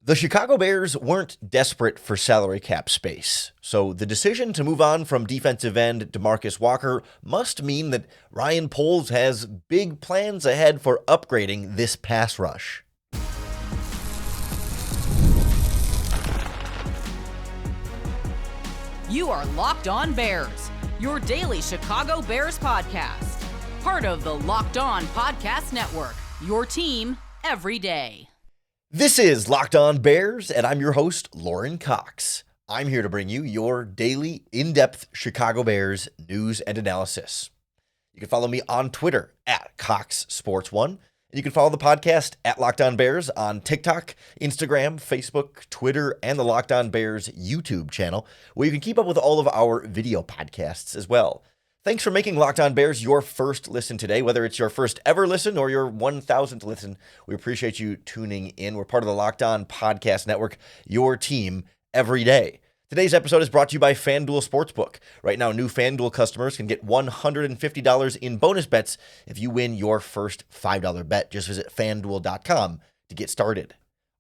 The Chicago Bears weren't desperate for salary cap space, so the decision to move on from defensive end DeMarcus Walker must mean that Ryan Poles has big plans ahead for upgrading this pass rush. You are Locked On Bears, your daily Chicago Bears podcast. Part of the Locked On Podcast Network, your team every day. This is Locked On Bears, and I'm your host, Lauren Cox. I'm here to bring you your daily, in-depth Chicago Bears news and analysis. You can follow me on Twitter at CoxSports1, and you can follow the podcast at Locked On Bears on TikTok, Instagram, Facebook, Twitter, and the Locked On Bears YouTube channel, where you can keep up with all of our video podcasts as well. Thanks for making Locked On Bears your first listen today, whether it's your first ever listen or your 1,000th listen. We appreciate you tuning in. We're part of the Locked On Podcast Network, your team every day. Today's episode is brought to you by FanDuel Sportsbook. Right now, new FanDuel customers can get $150 in bonus bets if you win your first $5 bet. Just visit FanDuel.com to get started.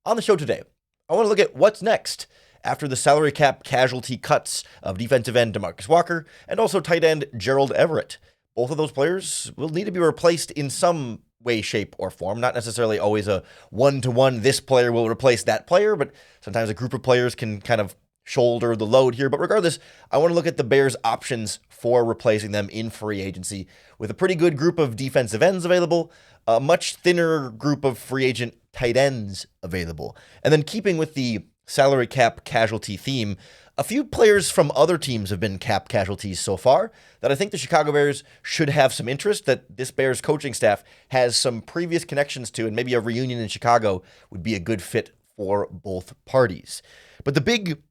On the show today, I want to look at what's next after the salary cap casualty cuts of defensive end DeMarcus Walker and also tight end Gerald Everett. Both of those players will need to be replaced in some way, shape, or form. Not necessarily always a one-to-one, this player will replace that player, but sometimes a group of players can kind of shoulder the load here. But regardless, I want to look at the Bears' options for replacing them in free agency with a pretty good group of defensive ends available, a much thinner group of free agent tight ends available. And then keeping with the salary cap casualty theme, a few players from other teams have been cap casualties so far that I think the Chicago Bears should have some interest, that this Bears coaching staff has some previous connections to, and maybe a reunion in Chicago would be a good fit for both parties. But the big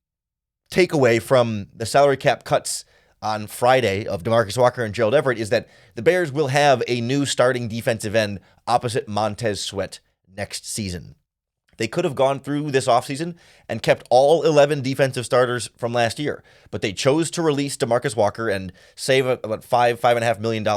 takeaway from the salary cap cuts on Friday of DeMarcus Walker and Gerald Everett is that the Bears will have a new starting defensive end opposite Montez Sweat next season. They could have gone through this offseason and kept all 11 defensive starters from last year, but they chose to release DeMarcus Walker and save about $5.5 million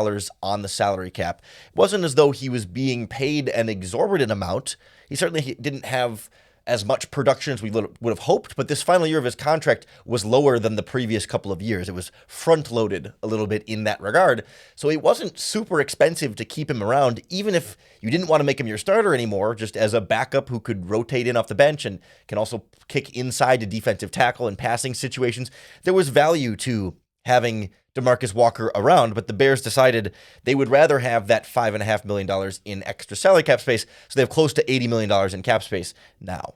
on the salary cap. It wasn't as though he was being paid an exorbitant amount. He certainly didn't have as much production as we would have hoped, but this final year of his contract was lower than the previous couple of years. It was front-loaded a little bit in that regard, so it wasn't super expensive to keep him around, even if you didn't want to make him your starter anymore, just as a backup who could rotate in off the bench and can also kick inside to defensive tackle in passing situations. There was value to having DeMarcus Walker around, but the Bears decided they would rather have that $5.5 million in extra salary cap space, so they have close to $80 million in cap space now.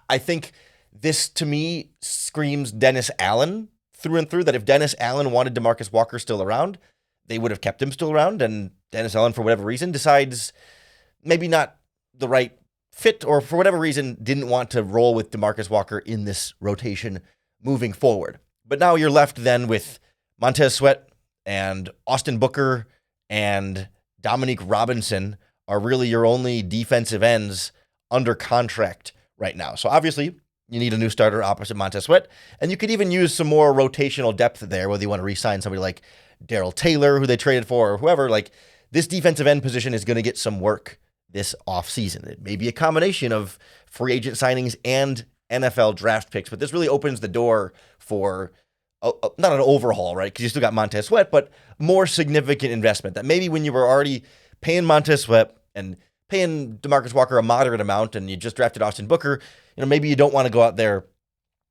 I think this, to me, screams Dennis Allen through and through, that if Dennis Allen wanted DeMarcus Walker still around, they would have kept him still around, and Dennis Allen, for whatever reason, decides maybe not the right fit, or for whatever reason, didn't want to roll with DeMarcus Walker in this rotation moving forward. But now you're left then with Montez Sweat and Austin Booker and Dominique Robinson are really your only defensive ends under contract right now. So obviously you need a new starter opposite Montez Sweat, and you could even use some more rotational depth there, whether you want to re-sign somebody like Darrell Taylor, who they traded for, or whoever. Like, this defensive end position is going to get some work this offseason. It may be a combination of free agent signings and NFL draft picks, but this really opens the door for not an overhaul, right? Because you still got Montez Sweat, but more significant investment that maybe when you were already paying Montez Sweat and paying DeMarcus Walker a moderate amount and you just drafted Austin Booker, maybe you don't want to go out there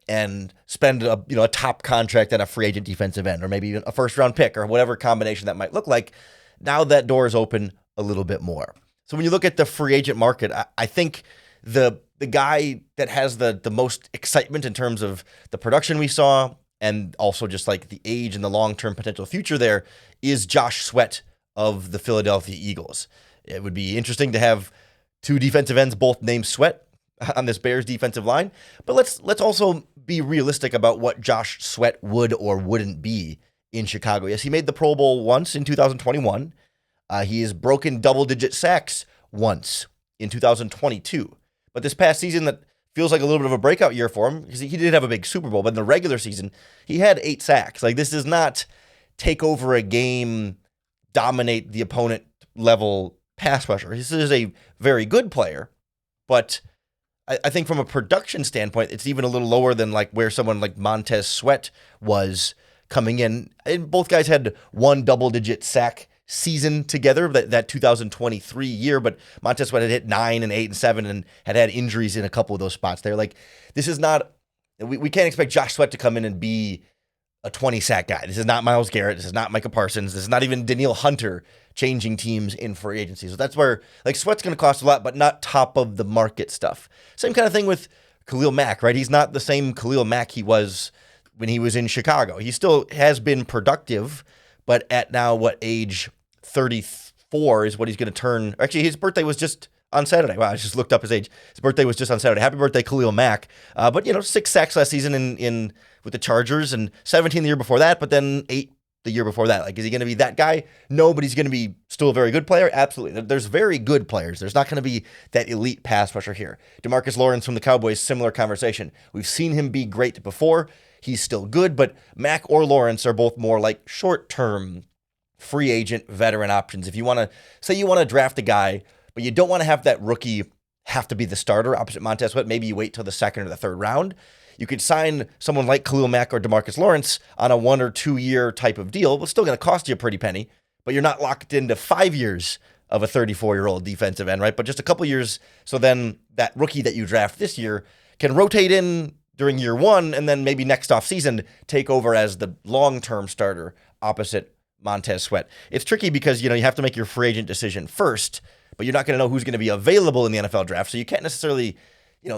and spend a top contract at a free agent defensive end, or maybe even a first round pick, or whatever combination that might look like. Now that door is open a little bit more. So when you look at the free agent market, I think the guy that has the most excitement in terms of the production we saw, and also just like the age and the long-term potential future there, is Josh Sweat of the Philadelphia Eagles. It would be interesting to have two defensive ends both named Sweat on this Bears defensive line, but let's also be realistic about what Josh Sweat would or wouldn't be in Chicago. Yes, he made the Pro Bowl once in 2021. He has broken double-digit sacks once in 2022. But this past season, that feels like a little bit of a breakout year for him, because he did have a big Super Bowl, but in the regular season, he had 8 sacks. Like, this is not take over a game, dominate the opponent level pass rusher. This is a very good player, but I think from a production standpoint, it's even a little lower than like where someone like Montez Sweat was coming in. And both guys had one double-digit sack season together, that 2023 year, but Montez Sweat had hit 9 and 8 and 7 and had injuries in a couple of those spots there. Like, this is not, we can't expect Josh Sweat to come in and be a 20-sack guy. This is not Myles Garrett. This is not Micah Parsons. This is not even Danielle Hunter changing teams in free agency. So that's where, like, Sweat's going to cost a lot, but not top of the market stuff. Same kind of thing with Khalil Mack, right? He's not the same Khalil Mack he was when he was in Chicago. He still has been productive, but at now, age 34 is what he's going to turn. Actually, his birthday was just on Saturday. Wow, I just looked up his age. His birthday was just on Saturday. Happy birthday, Khalil Mack. But, 6 sacks last season in with the Chargers and 17 the year before that, but then 8 the year before that. Like, is he going to be that guy? No, but he's going to be still a very good player? Absolutely. There's very good players. There's not going to be that elite pass rusher here. DeMarcus Lawrence from the Cowboys, similar conversation. We've seen him be great before. He's still good, but Mack or Lawrence are both more like short-term free agent veteran options. If you want to say you want to draft a guy, but you don't want to have that rookie have to be the starter opposite Montez Sweat, maybe you wait till the second or the third round. You could sign someone like Khalil Mack or DeMarcus Lawrence on a 1 or 2 year type of deal. It's still going to cost you a pretty penny, but you're not locked into 5 years of a 34-year-old defensive end, right? But just a couple years, so then that rookie that you draft this year can rotate in during year 1 and then maybe next offseason take over as the long-term starter opposite Montez Sweat. It's tricky because, you have to make your free agent decision first, but you're not going to know who's going to be available in the NFL draft, so you can't necessarily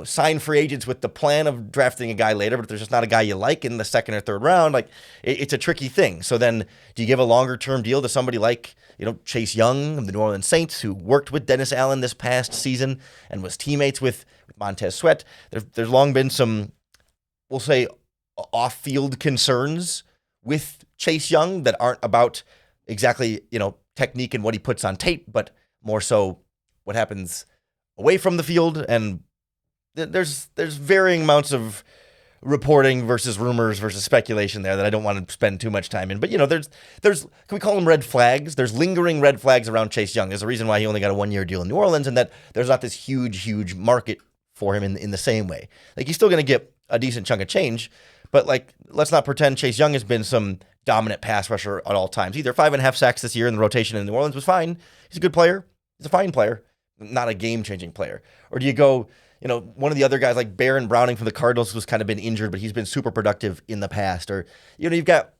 sign free agents with the plan of drafting a guy later, but if there's just not a guy you like in the second or third round, like it's a tricky thing. So then do you give a longer term deal to somebody like, Chase Young of the New Orleans Saints, who worked with Dennis Allen this past season and was teammates with Montez Sweat? There's long been some, we'll say, off-field concerns with Chase Young that aren't about exactly, technique and what he puts on tape, but more so what happens away from the field. And there's varying amounts of reporting versus rumors versus speculation there that I don't want to spend too much time in. But, there's can we call them red flags? There's lingering red flags around Chase Young. There's a reason why he only got a 1-year deal in New Orleans, and that there's not this huge market for him in the same way. Like, he's still going to get a decent chunk of change, but, like, let's not pretend Chase Young has been some dominant pass rusher at all times. Either 5.5 sacks this year in the rotation in New Orleans was fine. He's a good player. He's a fine player, not a game-changing player. Or do you go, one of the other guys like Baron Browning from the Cardinals who's kind of been injured, but he's been super productive in the past. Or, you've got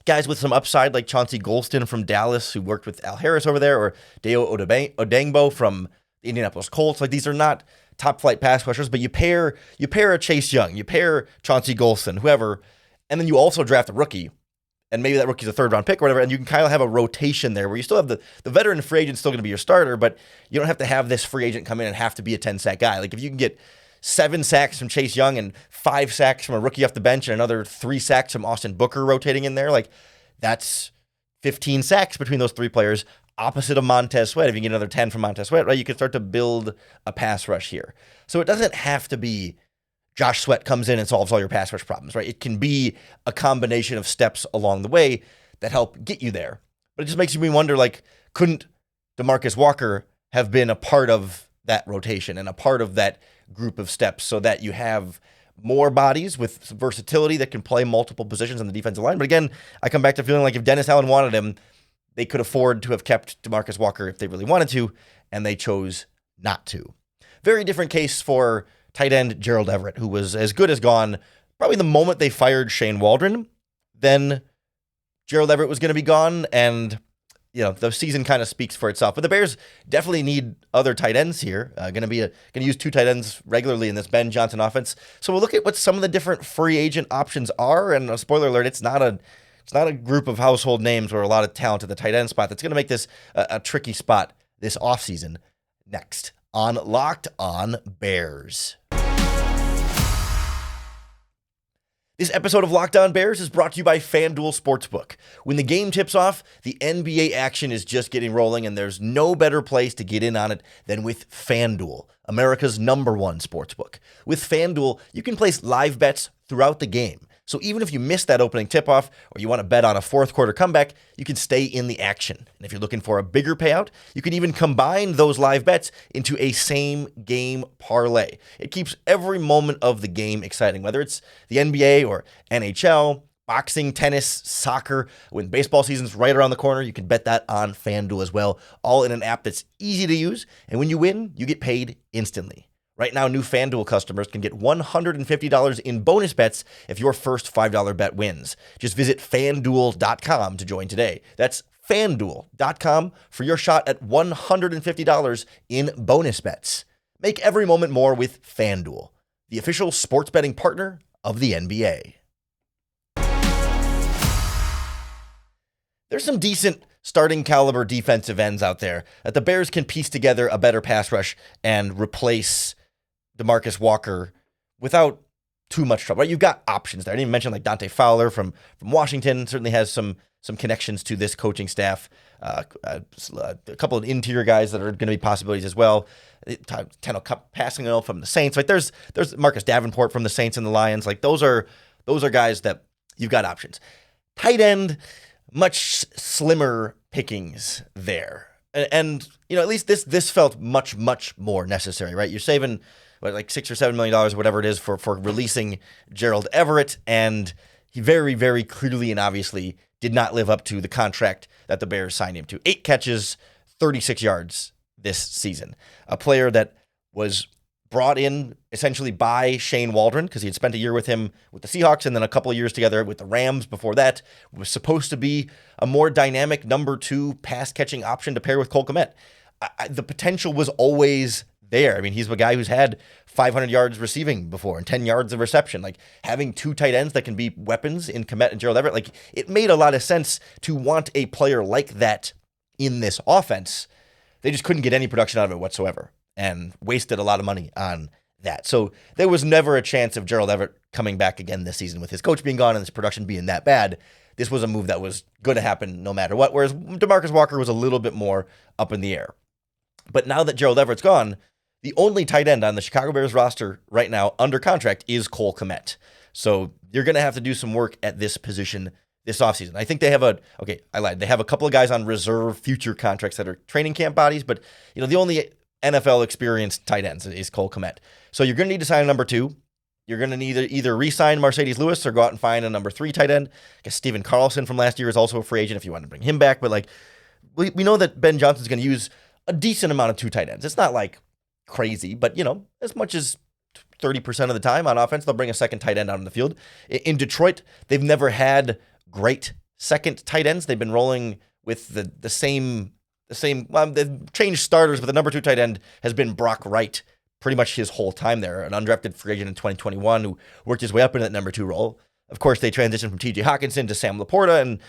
guys with some upside like Chauncey Golston from Dallas who worked with Al Harris over there, or Deo Odangbo from the Indianapolis Colts. Like, these are not top-flight pass rushers, but you pair a Chase Young, you pair Chauncey Golston, whoever, and then you also draft a rookie, and maybe that rookie's a third-round pick or whatever, and you can kind of have a rotation there where you still have the veteran free agent still going to be your starter, but you don't have to have this free agent come in and have to be a 10-sack guy. Like, if you can get 7 sacks from Chase Young and 5 sacks from a rookie off the bench and another 3 sacks from Austin Booker rotating in there, like, that's 15 sacks between those 3 players, opposite of Montez Sweat. If you get another 10 from Montez Sweat, right, you can start to build a pass rush here. So it doesn't have to be Josh Sweat comes in and solves all your pass rush problems, right? It can be a combination of steps along the way that help get you there. But it just makes me wonder, like, couldn't DeMarcus Walker have been a part of that rotation and a part of that group of steps so that you have more bodies with versatility that can play multiple positions on the defensive line? But again, I come back to feeling like if Dennis Allen wanted him, they could afford to have kept DeMarcus Walker if they really wanted to, and they chose not to. Very different case for tight end Gerald Everett, who was as good as gone probably the moment they fired Shane Waldron. Then Gerald Everett was going to be gone, and the season kind of speaks for itself. But the Bears definitely need other tight ends here. Going to use 2 tight ends regularly in this Ben Johnson offense. So we'll look at what some of the different free agent options are. And a spoiler alert, it's not a group of household names or a lot of talent at the tight end spot that's going to make this a tricky spot this offseason. Next on Locked On Bears. This episode of Locked On Bears is brought to you by FanDuel Sportsbook. When the game tips off, the NBA action is just getting rolling, and there's no better place to get in on it than with FanDuel, America's #1 sportsbook. With FanDuel, you can place live bets throughout the game. So even if you miss that opening tip-off or you want to bet on a fourth quarter comeback, you can stay in the action. And if you're looking for a bigger payout, you can even combine those live bets into a same game parlay. It keeps every moment of the game exciting, whether it's the NBA or NHL, boxing, tennis, soccer. When baseball season's right around the corner, you can bet that on FanDuel as well, all in an app that's easy to use. And when you win, you get paid instantly. Right now, new FanDuel customers can get $150 in bonus bets if your first $5 bet wins. Just visit FanDuel.com to join today. That's FanDuel.com for your shot at $150 in bonus bets. Make every moment more with FanDuel, the official sports betting partner of the NBA. There's some decent starting caliber defensive ends out there that the Bears can piece together a better pass rush and replace DeMarcus Walker without too much trouble. Right? You've got options there. I didn't even mention like Dante Fowler from Washington certainly has some connections to this coaching staff. A couple of interior guys that are going to be possibilities as well. Teno passing from the Saints. Like there's Marcus Davenport from the Saints and the Lions. Like those are guys that you've got options. Tight end, much slimmer pickings there. And at least this felt much more necessary, right? You're saving like $6 or $7 million or whatever it is for releasing Gerald Everett, and he very, very clearly and obviously did not live up to the contract that the Bears signed him to. 8 catches, 36 yards this season. A player that was brought in essentially by Shane Waldron because he had spent a year with him with the Seahawks and then a couple of years together with the Rams before that. It was supposed to be a more dynamic number 2 pass-catching option to pair with Cole Kmet. The potential was always there. I mean, he's a guy who's had 500 yards receiving before and 10 yards of reception. Like having 2 tight ends that can be weapons in Kmet and Gerald Everett, like it made a lot of sense to want a player like that in this offense. They just couldn't get any production out of it whatsoever and wasted a lot of money on that. So there was never a chance of Gerald Everett coming back again this season with his coach being gone and his production being that bad. This was a move that was going to happen no matter what, whereas DeMarcus Walker was a little bit more up in the air. But now that Gerald Everett's gone, the only tight end on the Chicago Bears roster right now under contract is Cole Kmet. So you're going to have to do some work at this position this offseason. I think they have I lied. They have a couple of guys on reserve future contracts that are training camp bodies, but the only NFL experienced tight ends is Cole Kmet. So you're going to need to sign a number 2. You're going to need to either re-sign Mercedes Lewis or go out and find a number 3 tight end. I guess Steven Carlson from last year is also a free agent if you want to bring him back. But like we know that Ben Johnson's going to use a decent amount of 2 tight ends. It's not like crazy, but as much as 30% of the time on offense, they'll bring a second tight end out on the field. In Detroit, they've never had great second tight ends. They've been rolling with the same. They've changed starters, but the number 2 tight end has been Brock Wright pretty much his whole time there, an undrafted free agent in 2021 who worked his way up into that number 2 role. Of course, they transitioned from T.J. Hawkinson to Sam Laporta, and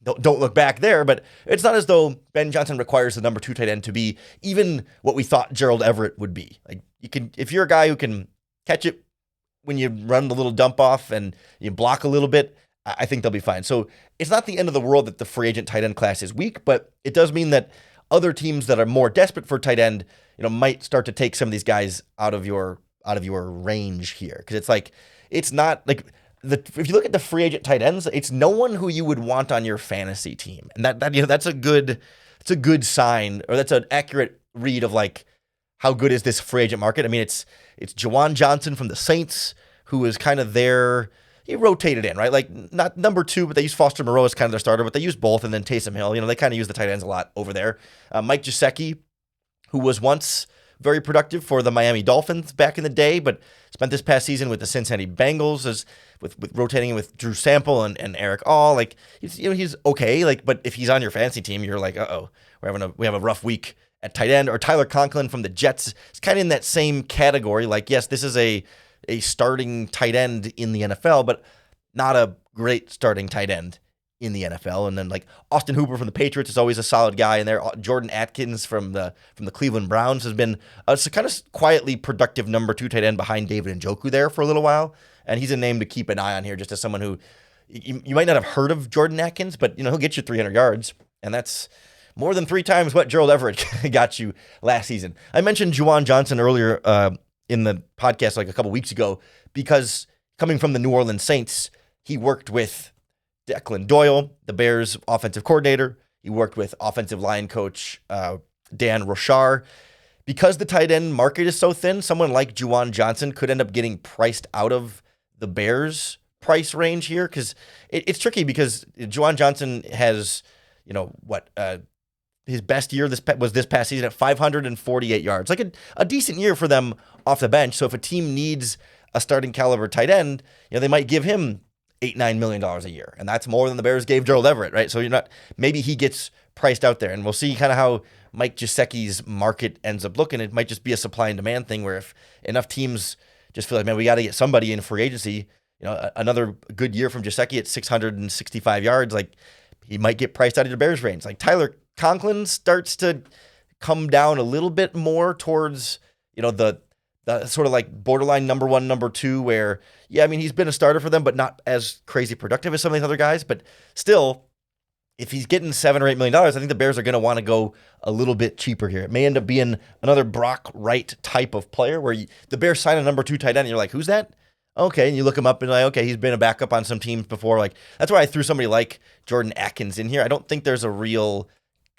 don't look back there, but it's not as though Ben Johnson requires the number 2 tight end to be even what we thought Gerald Everett would be. Like if you're a guy who can catch it when you run the little dump off and you block a little bit, I think they'll be fine. So it's not the end of the world that the free agent tight end class is weak, but it does mean that other teams that are more desperate for tight end, might start to take some of these guys out of your range here, because it's not like. If you look at the free agent tight ends, it's no one who you would want on your fantasy team, and that's a good sign, or that's an accurate read of like how good is this free agent market. I mean, it's Juwan Johnson from the Saints, who is kind of there. He rotated in, right? Like not number 2, but they use Foster Moreau as kind of their starter, but they use both, and then Taysom Hill. They kind of use the tight ends a lot over there. Mike Gesicki, who was once very productive for the Miami Dolphins back in the day, but spent this past season with the Cincinnati Bengals as with rotating with Drew Sample and Eric All. Like he's okay. Like, but if he's on your fantasy team, you're like, we have a rough week at tight end. Or Tyler Conklin from the Jets is kind of in that same category. Like, yes, this is a starting tight end in the NFL, but not a great starting tight end in the NFL. And then like Austin Hooper from the Patriots is always a solid guy in there. Jordan Atkins from the Cleveland Browns has been a kind of quietly productive number 2 tight end behind David Njoku there for a little while. And he's a name to keep an eye on here, just as someone who you might not have heard of Jordan Atkins, but he'll get you 300 yards. And that's more than 3 times what Gerald Everett got you last season. I mentioned Juwan Johnson earlier in the podcast like a couple weeks ago, because coming from the New Orleans Saints, he worked with Declan Doyle, the Bears offensive coordinator. He worked with offensive line coach Dan Rochar. Because the tight end market is so thin, someone like Juwan Johnson could end up getting priced out of the Bears' price range here, because it's tricky because Juwan Johnson has, his best year was this past season at 548 yards, like a decent year for them off the bench. So if a team needs a starting caliber tight end, they might give him $8-9 million a year, and that's more than the Bears gave Gerald Everett, right? So maybe he gets priced out there, and we'll see kind of how Mike Gesicki's market ends up looking. It might just be a supply and demand thing where if enough teams just feel like, man, we got to get somebody in free agency, another good year from Gesicki at 665 yards, like he might get priced out of the Bears range. Like Tyler Conklin starts to come down a little bit more towards, the sort of like borderline number one, number two, where, he's been a starter for them, but not as crazy productive as some of these other guys. But still, if he's getting $7 or $8 million, I think the Bears are going to want to go a little bit cheaper here. It may end up being another Brock Wright type of player where the Bears sign a number two tight end and you're like, who's that? Okay, and you look him up and like, okay, he's been a backup on some teams before. Like that's why I threw somebody like Jordan Atkins in here. I don't think there's a real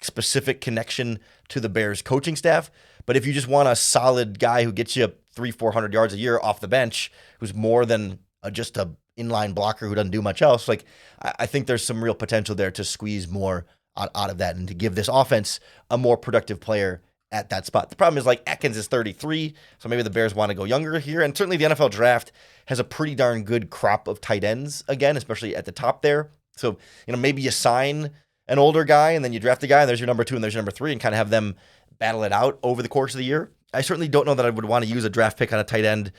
specific connection to the Bears coaching staff, but if you just want a solid guy who gets you 300-400 yards a year off the bench, who's more than just a inline blocker who doesn't do much else, like I think there's some real potential there to squeeze more out of that and to give this offense a more productive player at that spot. The problem is like Atkins is 33, so maybe the Bears want to go younger here, and certainly the NFL draft has a pretty darn good crop of tight ends again, especially at the top there. So maybe you sign an older guy and then you draft a guy and there's your number two and there's your number three and kind of have them battle it out over the course of the year. I certainly don't know that I would want to use a draft pick on a tight end,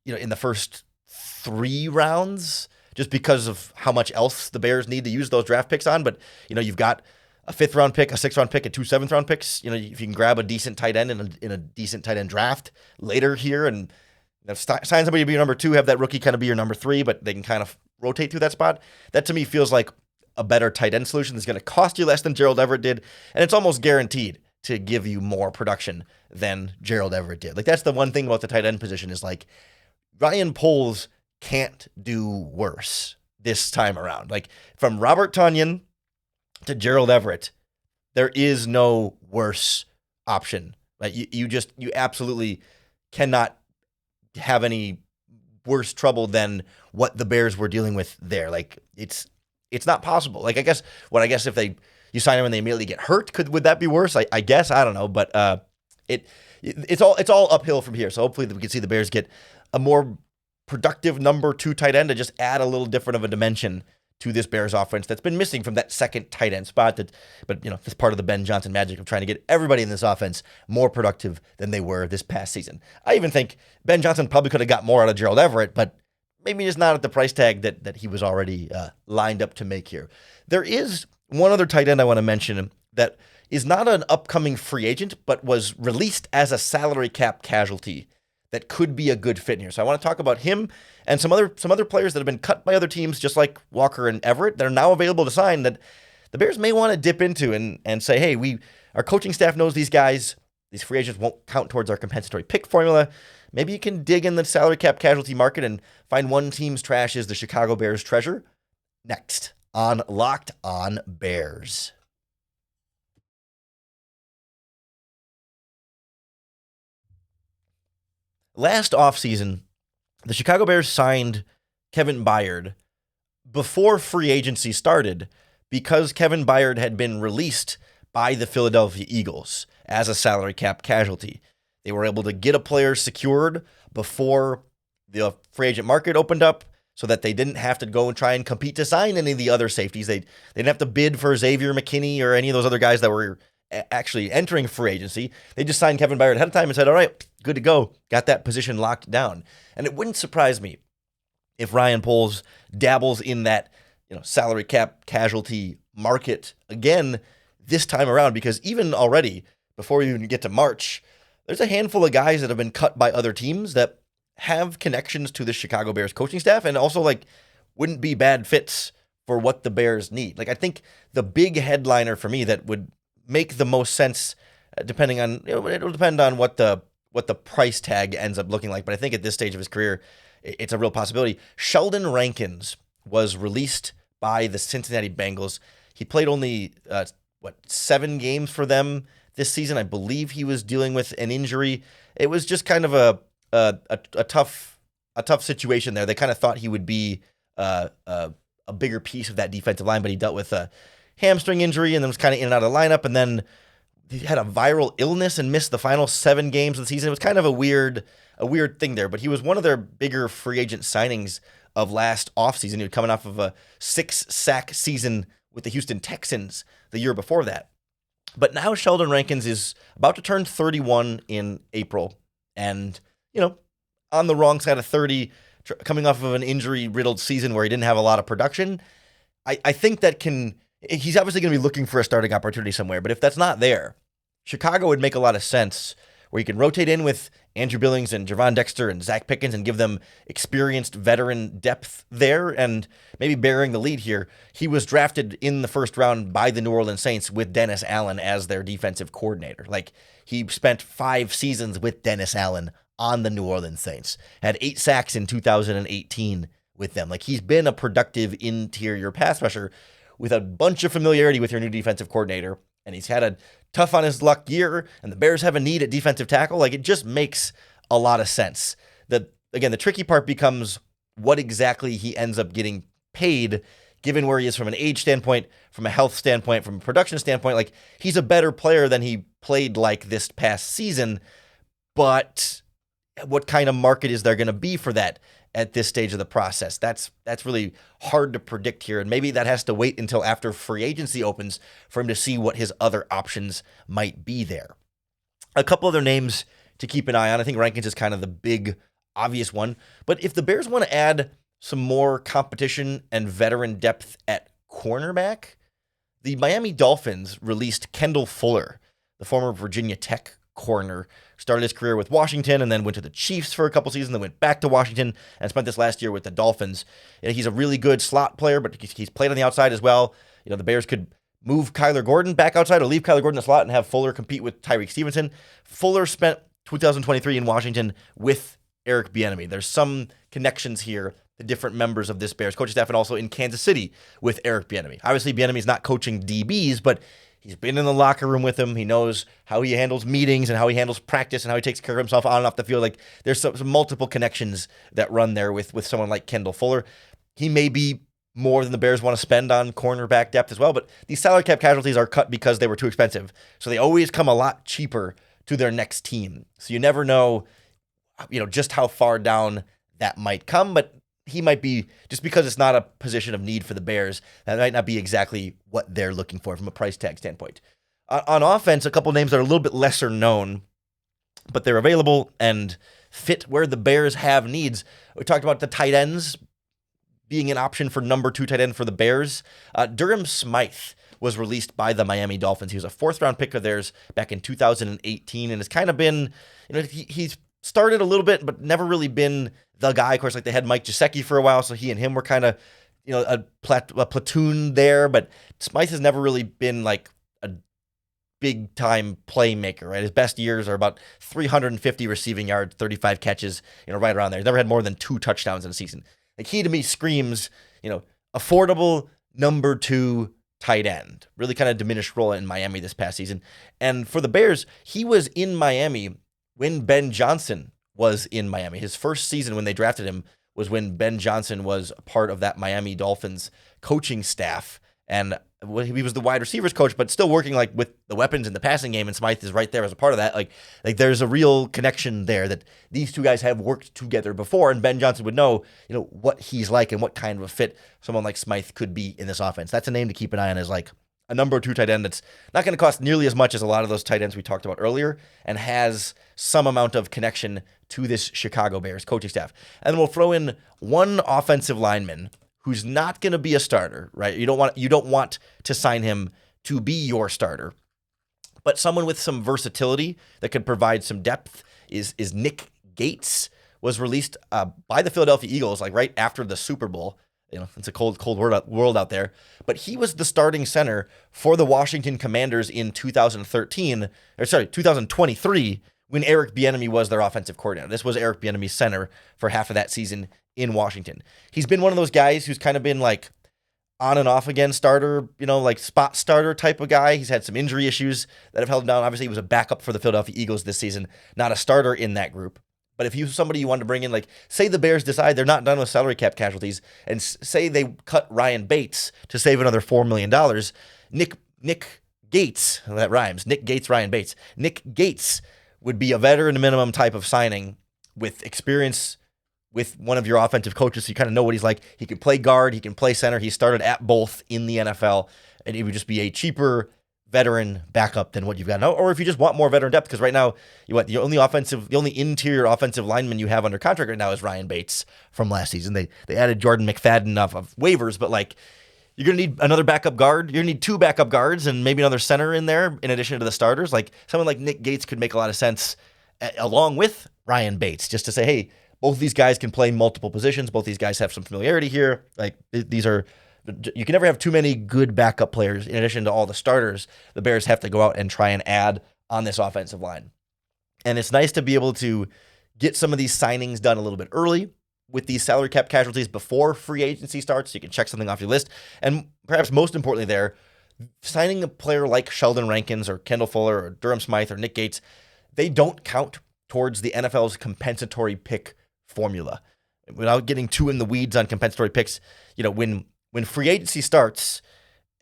in the first 3 rounds, just because of how much else the Bears need to use those draft picks on. But, you've got a 5th round pick, a 6th round pick, and 2 7th round picks. If you can grab a decent tight end in a decent tight end draft later here and sign somebody to be your number 2, have that rookie kind of be your number 3, but they can kind of rotate through that spot. That to me feels like a better tight end solution that's going to cost you less than Gerald Everett did, and it's almost guaranteed to give you more production than Gerald Everett did. Like that's the one thing about the tight end position is like Ryan Poles can't do worse this time around. Like from Robert Tonyan to Gerald Everett, there is no worse option. Like you absolutely cannot have any worse trouble than what the Bears were dealing with there. Like it's not possible. Like I guess if you sign him and they immediately get hurt, would that be worse? I guess, I don't know, but it's all uphill from here. So hopefully we can see the Bears get a more productive number 2 tight end to just add a little different of a dimension to this Bears offense that's been missing from that second tight end spot. But that's part of the Ben Johnson magic of trying to get everybody in this offense more productive than they were this past season. I even think Ben Johnson probably could have got more out of Gerald Everett, but maybe just not at the price tag that he was already lined up to make here. There is one other tight end I want to mention that is not an upcoming free agent, but was released as a salary cap casualty that could be a good fit here. So I want to talk about him and some other players that have been cut by other teams, just like Walker and Everett, that are now available to sign that the Bears may want to dip into and say, hey, our coaching staff knows these guys. These free agents won't count towards our compensatory pick formula. Maybe you can dig in the salary cap casualty market and find one team's trash is the Chicago Bears treasure. Next on Locked On Bears. Last offseason, the Chicago Bears signed Kevin Byard before free agency started because Kevin Byard had been released by the Philadelphia Eagles as a salary cap casualty. They were able to get a player secured before the free agent market opened up so that they didn't have to go and try and compete to sign any of the other safeties. They didn't have to bid for Xavier McKinney or any of those other guys that were actually entering free agency. They just signed Kevin Byard ahead of time and said, all right, good to go. Got that position locked down. And it wouldn't surprise me if Ryan Poles dabbles in that salary cap casualty market again this time around, because even already, before you even get to March, there's a handful of guys that have been cut by other teams that have connections to the Chicago Bears coaching staff and also wouldn't be bad fits for what the Bears need. I think the big headliner for me that would make the most sense, depending on, it'll depend on what the price tag ends up looking like. But I think at this stage of his career, it's a real possibility. Sheldon Rankins was released by the Cincinnati Bengals. He played only 7 games for them this season. I believe he was dealing with an injury. It was just kind of a tough situation there. They kind of thought he would be a bigger piece of that defensive line, but he dealt with a hamstring injury and then was kind of in and out of the lineup, and then he had a viral illness and missed the final 7 games of the season. It was kind of a weird thing there, but he was one of their bigger free agent signings of last offseason. He was coming off of a 6-sack season with the Houston Texans the year before that. But now Sheldon Rankins is about to turn 31 in April, and, on the wrong side of 30, coming off of an injury-riddled season where he didn't have a lot of production. I think that he's obviously going to be looking for a starting opportunity somewhere, but if that's not there, Chicago would make a lot of sense where you can rotate in with Andrew Billings and Javon Dexter and Zach Pickens and give them experienced veteran depth there and maybe bearing the lead here. He was drafted in the first round by the New Orleans Saints with Dennis Allen as their defensive coordinator. Like, he spent 5 seasons with Dennis Allen on the New Orleans Saints, had 8 sacks in 2018 with them. Like, he's been a productive interior pass rusher with a bunch of familiarity with your new defensive coordinator, and he's had a tough on his luck year, and the Bears have a need at defensive tackle. Like, it just makes a lot of sense. Again, the tricky part becomes what exactly he ends up getting paid, given where he is from an age standpoint, from a health standpoint, from a production standpoint. Like, he's a better player than he played like this past season, but what kind of market is there going to be for that at this stage of the process? That's really hard to predict here, and maybe that has to wait until after free agency opens for him to see what his other options might be there. A couple other names to keep an eye on. I think Rankins is kind of the big, obvious one, but if the Bears want to add some more competition and veteran depth at cornerback, the Miami Dolphins released Kendall Fuller, the former Virginia Tech corner, started his career with Washington and then went to the Chiefs for a couple seasons, then went back to Washington and spent this last year with the Dolphins. He's a really good slot player, but he's played on the outside as well. The Bears could move Kyler Gordon back outside or leave Kyler Gordon in the slot and have Fuller compete with Tyreek Stevenson. Fuller spent 2023 in Washington with Eric Bieniemy. There's some connections here, the different members of this Bears coaching staff, and also in Kansas City with Eric Bieniemy. Obviously, Bieniemy's not coaching DBs, but he's been in the locker room with him. He knows how he handles meetings and how he handles practice and how he takes care of himself on and off the field. Like, there's some multiple connections that run there with someone like Kendall Fuller. He may be more than the Bears want to spend on cornerback depth as well, but these salary cap casualties are cut because they were too expensive. So they always come a lot cheaper to their next team. So you never know, just how far down that might come, but he might be, just because it's not a position of need for the Bears, that might not be exactly what they're looking for from a price tag standpoint. On offense, a couple names that are a little bit lesser known, but they're available and fit where the Bears have needs. We talked about the tight ends being an option for number 2 tight end for the Bears. Durham Smythe was released by the Miami Dolphins. He was a 4th-round pick of theirs back in 2018 and has kind of been, he's started a little bit, but never really been the guy. Of course, like, they had Mike Gesicki for a while, so he and him were kind of, a platoon there, but Smythe has never really been like a big-time playmaker, right? His best years are about 350 receiving yards, 35 catches, right around there. He's never had more than 2 touchdowns in a season. Like, he to me screams, affordable number 2 tight end. Really kind of diminished role in Miami this past season. And for the Bears, he was in Miami when Ben Johnson was in Miami. His first season when they drafted him was when Ben Johnson was a part of that Miami Dolphins coaching staff. And he was the wide receivers coach, but still working like with the weapons in the passing game, and Smythe is right there as a part of that. Like there's a real connection there that these two guys have worked together before, and Ben Johnson would know, what he's like and what kind of a fit someone like Smythe could be in this offense. That's a name to keep an eye on as like a number 2 tight end that's not going to cost nearly as much as a lot of those tight ends we talked about earlier, and has some amount of connection to this Chicago Bears coaching staff. And then we'll throw in one offensive lineman who's not going to be a starter, right? You don't want to sign him to be your starter, but someone with some versatility that could provide some depth is Nick Gates. Was released by the Philadelphia Eagles like right after the Super Bowl. It's a cold world out there, but he was the starting center for the Washington Commanders in 2023, when Eric Bieniemy was their offensive coordinator. This was Eric Bieniemy's center for half of that season in Washington. He's been one of those guys who's kind of been like on and off again starter, like spot starter type of guy. He's had some injury issues that have held him down. Obviously, he was a backup for the Philadelphia Eagles this season, not a starter in that group. But if you're somebody you wanted to bring in, like say the Bears decide they're not done with salary cap casualties, and say they cut Ryan Bates to save another $4 million, Nick Gates, that rhymes, Nick Gates, Ryan Bates. Nick Gates would be a veteran minimum type of signing with experience with one of your offensive coaches, so you kind of know what he's like. He can play guard, he can play center. He started at both in the NFL, and he would just be a cheaper veteran backup than what you've got now. Or if you just want more veteran depth, because right now, the only interior offensive lineman you have under contract right now is Ryan Bates from last season. They added Jordan McFadden off of waivers, but like you're going to need another backup guard. You're going to need 2 backup guards and maybe another center in there in addition to the starters. Like someone like Nick Gates could make a lot of sense along with Ryan Bates, just to say, hey, both of these guys can play multiple positions. Both these guys have some familiarity here. Like you can never have too many good backup players in addition to all the starters. The Bears have to go out and try and add on this offensive line. And it's nice to be able to get some of these signings done a little bit early with these salary cap casualties before free agency starts, so you can check something off your list. And perhaps most importantly there, signing a player like Sheldon Rankins or Kendall Fuller or Durham Smythe or Nick Gates, they don't count towards the NFL's compensatory pick formula. Without getting too in the weeds on compensatory picks, when free agency starts,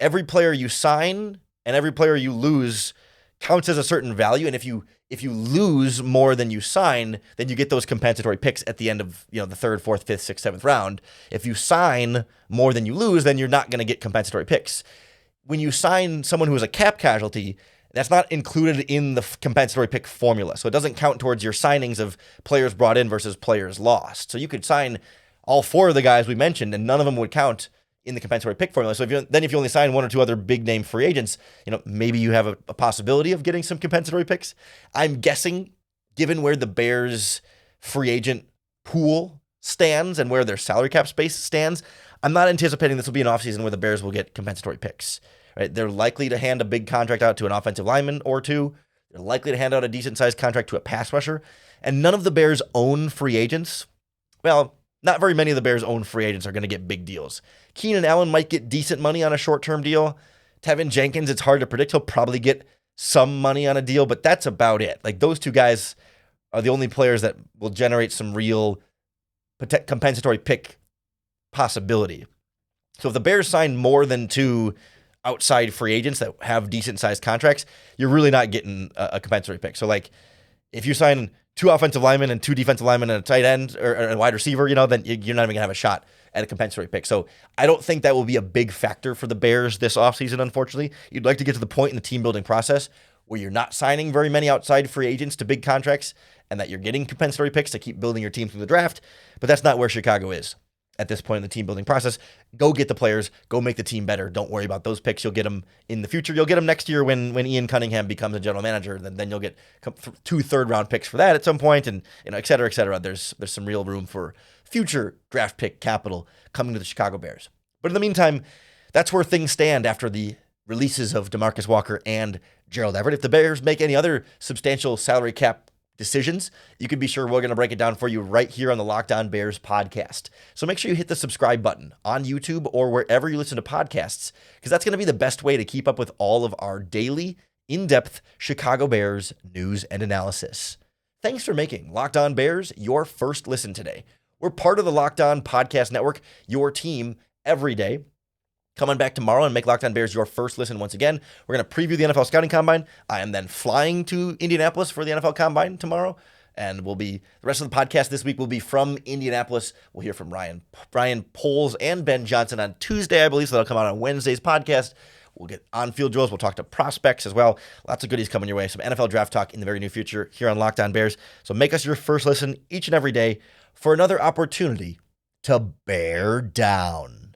every player you sign and every player you lose counts as a certain value. And if you lose more than you sign, then you get those compensatory picks at the end of the 3rd, 4th, 5th, 6th, 7th round. If you sign more than you lose, then you're not going to get compensatory picks. When you sign someone who is a cap casualty, that's not included in the compensatory pick formula. So it doesn't count towards your signings of players brought in versus players lost. So you could sign all 4 of the guys we mentioned, and none of them would count in the compensatory pick formula. So if you only sign 1 or 2 other big name free agents, maybe you have a possibility of getting some compensatory picks. I'm guessing, given where the Bears free agent pool stands and where their salary cap space stands, I'm not anticipating this will be an offseason where the Bears will get compensatory picks. Right? They're likely to hand a big contract out to an offensive lineman or 2. They're likely to hand out a decent-sized contract to a pass rusher. And none of the Bears' own free agents, not very many of the Bears' own free agents are going to get big deals. Keenan Allen might get decent money on a short-term deal. Tevin Jenkins, it's hard to predict. He'll probably get some money on a deal, but that's about it. Like those 2 guys are the only players that will generate some real compensatory pick possibility. So if the Bears sign more than 2 outside free agents that have decent-sized contracts, you're really not getting a compensatory pick. So like if you sign 2 offensive linemen and 2 defensive linemen and a tight end or a wide receiver, then you're not even going to have a shot at a compensatory pick. So I don't think that will be a big factor for the Bears this offseason, unfortunately. You'd like to get to the point in the team-building process where you're not signing very many outside free agents to big contracts and that you're getting compensatory picks to keep building your team through the draft, but that's not where Chicago is at this point in the team-building process. Go get the players. Go make the team better. Don't worry about those picks. You'll get them in the future. You'll get them next year when Ian Cunningham becomes a general manager. Then you'll get 2 third-round picks for that at some point, and et cetera, et cetera. There's some real room for future draft pick capital coming to the Chicago Bears. But in the meantime, that's where things stand after the releases of DeMarcus Walker and Gerald Everett. If the Bears make any other substantial salary cap decisions, you can be sure we're going to break it down for you right here on the Locked On Bears podcast. So make sure you hit the subscribe button on YouTube or wherever you listen to podcasts, because that's going to be the best way to keep up with all of our daily, in-depth Chicago Bears news and analysis. Thanks for making Locked On Bears your first listen today. We're part of the Locked On Podcast Network, your team every day. Come on back tomorrow and make Locked On Bears your first listen once again. We're going to preview the NFL Scouting Combine. I am then flying to Indianapolis for the NFL Combine tomorrow. And the rest of the podcast this week will be from Indianapolis. We'll hear from Brian Poles and Ben Johnson on Tuesday, I believe. So that'll come out on Wednesday's podcast. We'll get on-field drills. We'll talk to prospects as well. Lots of goodies coming your way. Some NFL draft talk in the very near future here on Locked On Bears. So make us your first listen each and every day for another opportunity to bear down.